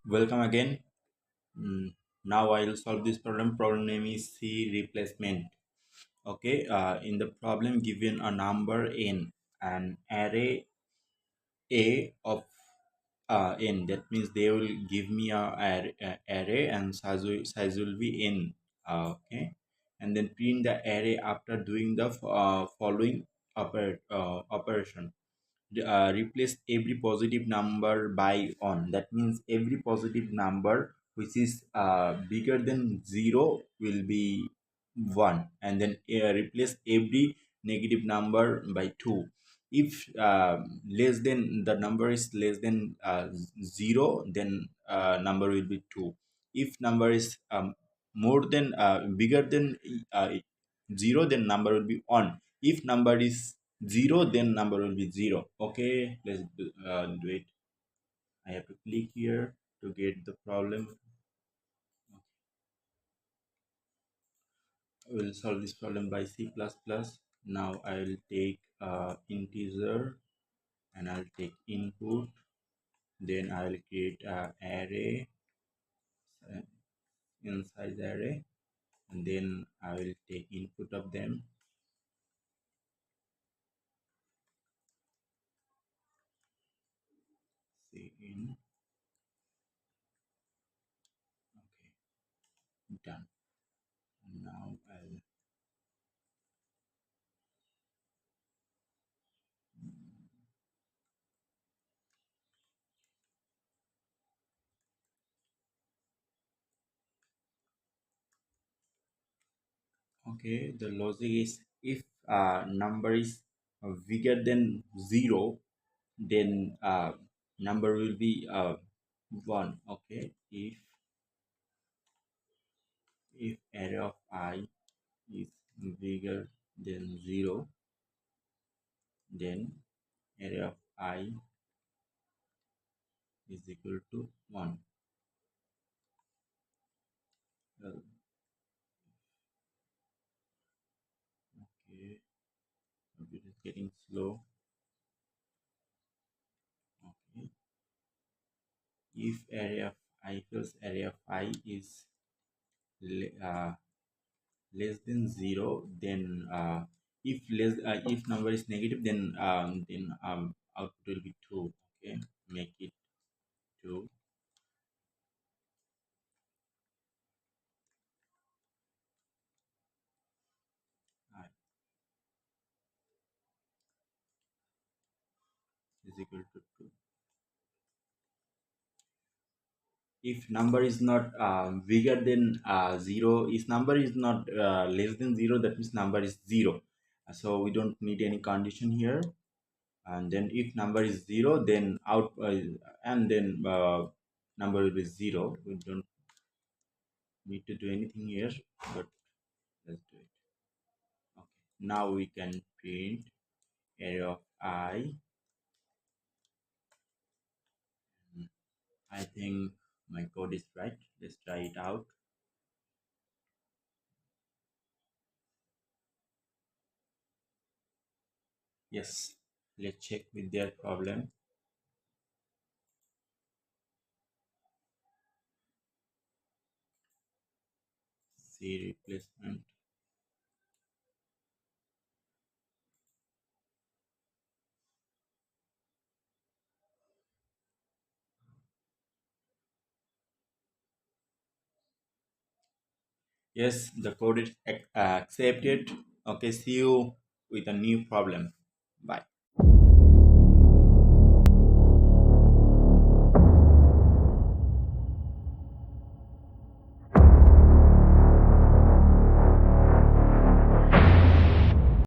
Welcome again. Now I'll solve this problem. Problem name is C replacement. Okay. In the problem, given a number n, an array A of n. That means they will give me a array and size will be n. Okay, and then print the array after doing the following operation. Replace every positive number by on. That means every positive number which is bigger than 0 will be 1, and then replace every negative number by 2. If less than the number is less than 0, then number will be 2. If number is more than bigger than uh, 0, then number will be 1. If number is 0, then number will be 0. Okay, let's do it. I have to click here to get the problem. I will solve this problem by C++. Now I will take integer and I'll take input. Then I will create array uh, inside the array, and then I will take input of them. C in. Okay, done. Now I'll. Okay, the logic is if number is bigger than 0, then number will be 1. Okay, if array of I is bigger than 0, then array of I is equal to 1. Well, okay, computer is getting slow. Okay, if array of I equals array of I is less than 0, then if number is negative, then output will be 2. Okay, make it 2. I is equal to 2. If number is not bigger than 0, if number is not less than 0, that means number is 0. So we don't need any condition here. And then if number is 0, then out and then number will be 0. We don't need to do anything here, but let's do it. Okay, now we can print array of I. I think my code is right. Let's try it out. Yes, let's check with their problem. C replacement. Yes, the code is accepted. Okay, see you with a new problem. Bye.